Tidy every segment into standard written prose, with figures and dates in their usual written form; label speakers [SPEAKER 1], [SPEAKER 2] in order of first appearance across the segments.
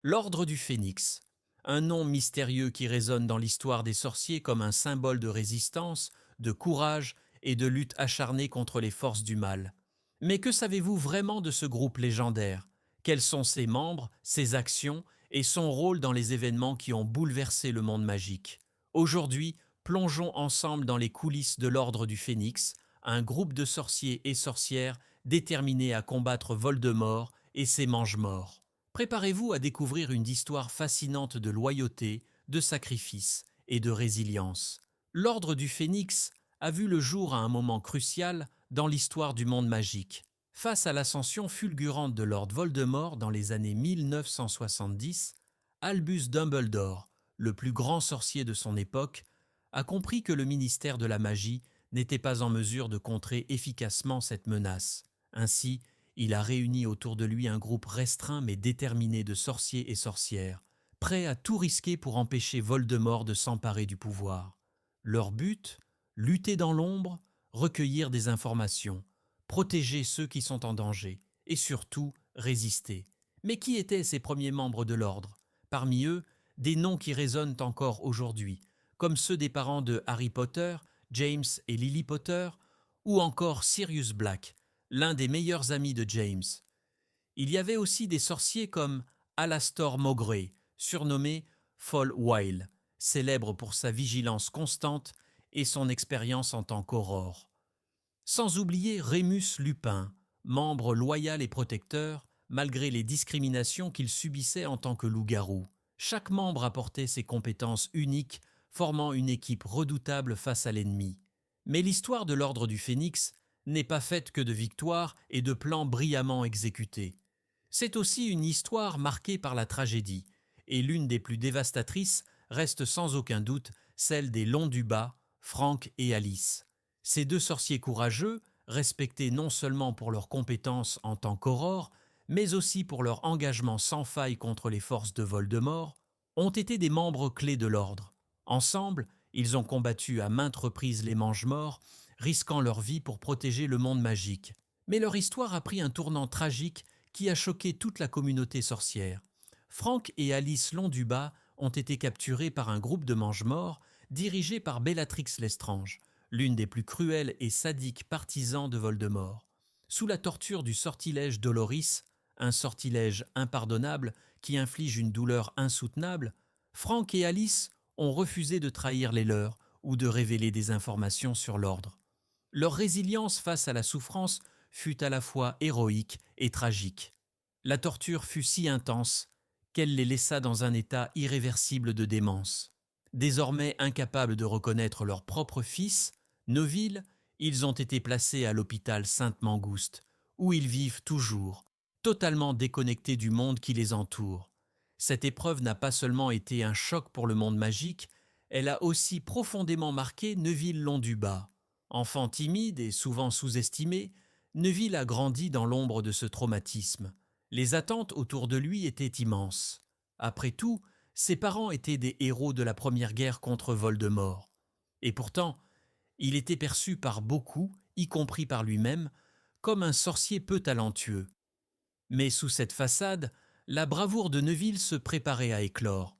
[SPEAKER 1] L'Ordre du Phénix, un nom mystérieux qui résonne dans l'histoire des sorciers comme un symbole de résistance, de courage et de lutte acharnée contre les forces du mal. Mais que savez-vous vraiment de ce groupe légendaire? Quels sont ses membres, ses actions et son rôle dans les événements qui ont bouleversé le monde magique? Aujourd'hui, plongeons ensemble dans les coulisses de l'Ordre du Phénix, un groupe de sorciers et sorcières déterminés à combattre Voldemort et ses mange-morts. Préparez-vous à découvrir une histoire fascinante de loyauté, de sacrifice et de résilience. L'Ordre du Phénix a vu le jour à un moment crucial dans l'histoire du monde magique. Face à l'ascension fulgurante de Lord Voldemort dans les années 1970, Albus Dumbledore, le plus grand sorcier de son époque, a compris que le ministère de la magie n'était pas en mesure de contrer efficacement cette menace. Ainsi, il a réuni autour de lui un groupe restreint mais déterminé de sorciers et sorcières, prêts à tout risquer pour empêcher Voldemort de s'emparer du pouvoir. Leur but? Lutter dans l'ombre, recueillir des informations, protéger ceux qui sont en danger et surtout résister. Mais qui étaient ces premiers membres de l'ordre? Parmi eux, des noms qui résonnent encore aujourd'hui, comme ceux des parents de Harry Potter, James et Lily Potter, ou encore Sirius Black, l'un des meilleurs amis de James. Il y avait aussi des sorciers comme Alastor Mowbray, surnommé Foul-Wild, célèbre pour sa vigilance constante et son expérience en tant qu'aurore. Sans oublier Rémus Lupin, membre loyal et protecteur, malgré les discriminations qu'il subissait en tant que loup-garou. Chaque membre apportait ses compétences uniques, formant une équipe redoutable face à l'ennemi. Mais l'histoire de l'Ordre du Phénix n'est pas faite que de victoires et de plans brillamment exécutés. C'est aussi une histoire marquée par la tragédie, et l'une des plus dévastatrices reste sans aucun doute celle des Londubat, Frank et Alice. Ces deux sorciers courageux, respectés non seulement pour leurs compétences en tant qu'aurore, mais aussi pour leur engagement sans faille contre les forces de Voldemort, ont été des membres clés de l'ordre. Ensemble, ils ont combattu à maintes reprises les Mange-Morts, risquant leur vie pour protéger le monde magique. Mais leur histoire a pris un tournant tragique qui a choqué toute la communauté sorcière. Frank et Alice Londubat ont été capturés par un groupe de Mange-Morts dirigé par Bellatrix Lestrange, l'une des plus cruelles et sadiques partisans de Voldemort. Sous la torture du sortilège Doloris, un sortilège impardonnable qui inflige une douleur insoutenable, Frank et Alice ont refusé de trahir les leurs ou de révéler des informations sur l'ordre. Leur résilience face à la souffrance fut à la fois héroïque et tragique. La torture fut si intense qu'elle les laissa dans un état irréversible de démence. Désormais incapables de reconnaître leur propre fils, Neville, ils ont été placés à l'hôpital Sainte-Mangouste, où ils vivent toujours, totalement déconnectés du monde qui les entoure. Cette épreuve n'a pas seulement été un choc pour le monde magique, elle a aussi profondément marqué Neville Londubat. Enfant timide et souvent sous-estimé, Neville a grandi dans l'ombre de ce traumatisme. Les attentes autour de lui étaient immenses. Après tout, ses parents étaient des héros de la première guerre contre Voldemort. Et pourtant, il était perçu par beaucoup, y compris par lui-même, comme un sorcier peu talentueux. Mais sous cette façade, la bravoure de Neville se préparait à éclore.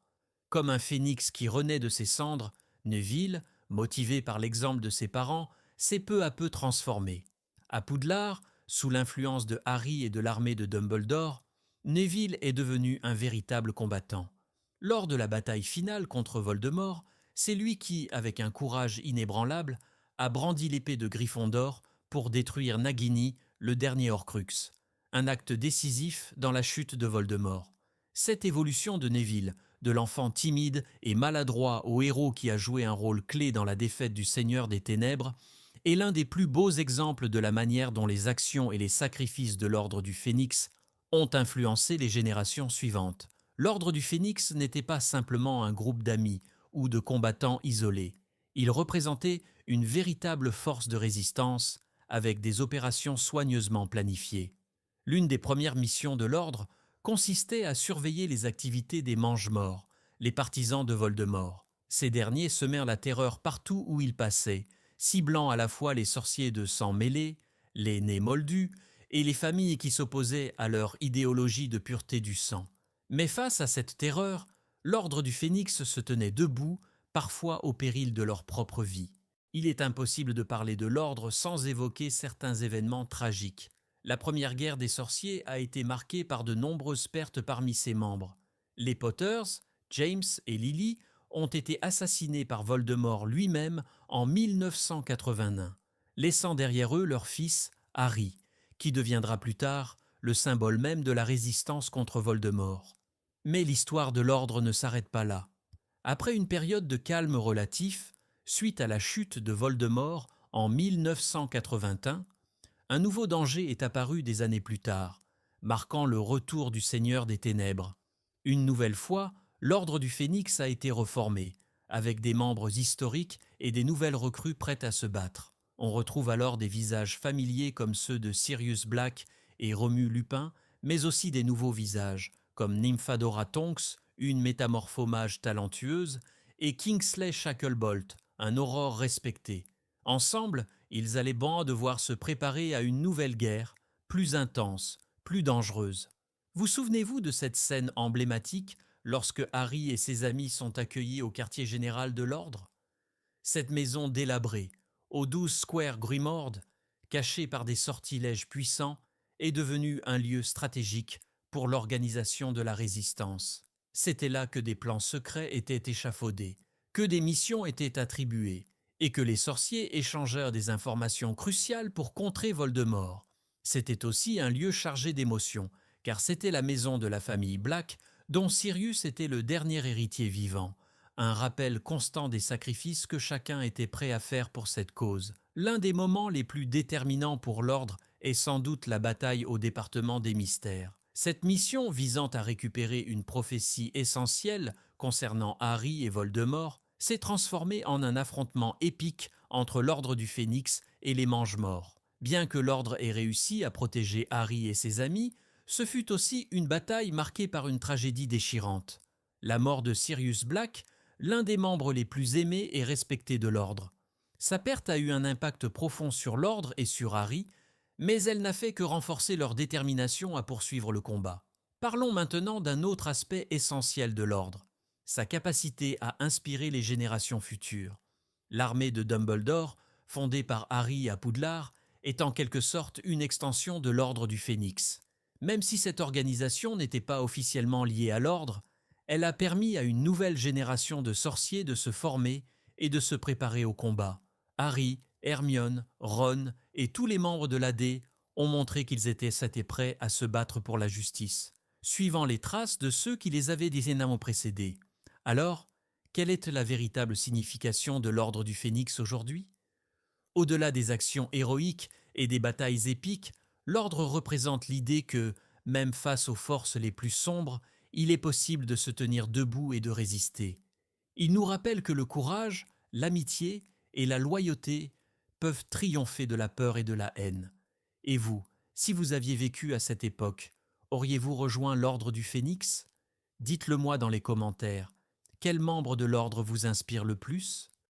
[SPEAKER 1] Comme un phénix qui renaît de ses cendres, Neville, motivé par l'exemple de ses parents, s'est peu à peu transformé. À Poudlard, sous l'influence de Harry et de l'armée de Dumbledore, Neville est devenu un véritable combattant. Lors de la bataille finale contre Voldemort, c'est lui qui, avec un courage inébranlable, a brandi l'épée de Gryffondor pour détruire Nagini, le dernier Horcrux. Un acte décisif dans la chute de Voldemort. Cette évolution de Neville, de l'enfant timide et maladroit au héros qui a joué un rôle clé dans la défaite du Seigneur des Ténèbres, est l'un des plus beaux exemples de la manière dont les actions et les sacrifices de l'Ordre du Phénix ont influencé les générations suivantes. L'Ordre du Phénix n'était pas simplement un groupe d'amis ou de combattants isolés. Il représentait une véritable force de résistance avec des opérations soigneusement planifiées. L'une des premières missions de l'Ordre consistait à surveiller les activités des Mange-Morts, les partisans de Voldemort. Ces derniers semèrent la terreur partout où ils passaient, ciblant à la fois les sorciers de sang mêlé, les nés moldus et les familles qui s'opposaient à leur idéologie de pureté du sang. Mais face à cette terreur, l'ordre du Phénix se tenait debout, parfois au péril de leur propre vie. Il est impossible de parler de l'ordre sans évoquer certains événements tragiques. La première guerre des sorciers a été marquée par de nombreuses pertes parmi ses membres. Les Potters, James et Lily, ont été assassinés par Voldemort lui-même en 1981, laissant derrière eux leur fils, Harry, qui deviendra plus tard le symbole même de la résistance contre Voldemort. Mais l'histoire de l'ordre ne s'arrête pas là. Après une période de calme relatif, suite à la chute de Voldemort en 1981, un nouveau danger est apparu des années plus tard, marquant le retour du Seigneur des Ténèbres. Une nouvelle fois, l'Ordre du Phénix a été reformé, avec des membres historiques et des nouvelles recrues prêtes à se battre. On retrouve alors des visages familiers comme ceux de Sirius Black et Romulus Lupin, mais aussi des nouveaux visages, comme Nymphadora Tonks, une métamorphomage talentueuse, et Kingsley Shacklebolt, un aurore respecté. Ensemble, ils allaient bon devoir se préparer à une nouvelle guerre, plus intense, plus dangereuse. Vous souvenez-vous de cette scène emblématique lorsque Harry et ses amis sont accueillis au quartier général de l'Ordre? Cette maison délabrée, aux 12 squares Grimmauld, cachée par des sortilèges puissants, est devenue un lieu stratégique pour l'organisation de la résistance. C'était là que des plans secrets étaient échafaudés, que des missions étaient attribuées, et que les sorciers échangèrent des informations cruciales pour contrer Voldemort. C'était aussi un lieu chargé d'émotions, car c'était la maison de la famille Black, dont Sirius était le dernier héritier vivant, un rappel constant des sacrifices que chacun était prêt à faire pour cette cause. L'un des moments les plus déterminants pour l'Ordre est sans doute la bataille au département des mystères. Cette mission visant à récupérer une prophétie essentielle concernant Harry et Voldemort s'est transformée en un affrontement épique entre l'Ordre du Phénix et les Mange-Morts. Bien que l'Ordre ait réussi à protéger Harry et ses amis, ce fut aussi une bataille marquée par une tragédie déchirante. La mort de Sirius Black, l'un des membres les plus aimés et respectés de l'Ordre. Sa perte a eu un impact profond sur l'Ordre et sur Harry, mais elle n'a fait que renforcer leur détermination à poursuivre le combat. Parlons maintenant d'un autre aspect essentiel de l'Ordre, sa capacité à inspirer les générations futures. L'armée de Dumbledore, fondée par Harry à Poudlard, est en quelque sorte une extension de l'Ordre du Phénix. Même si cette organisation n'était pas officiellement liée à l'Ordre, elle a permis à une nouvelle génération de sorciers de se former et de se préparer au combat. Harry, Hermione, Ron et tous les membres de l'AD ont montré qu'ils étaient prêts à se battre pour la justice, suivant les traces de ceux qui les avaient décennamment précédés. Alors, quelle est la véritable signification de l'Ordre du Phénix aujourd'hui? Au-delà des actions héroïques et des batailles épiques, l'Ordre représente l'idée que, même face aux forces les plus sombres, il est possible de se tenir debout et de résister. Il nous rappelle que le courage, l'amitié et la loyauté peuvent triompher de la peur et de la haine. Et vous, si vous aviez vécu à cette époque, auriez-vous rejoint l'Ordre du Phénix? Dites-le moi dans les commentaires. Quel membre de l'Ordre vous inspire le plus?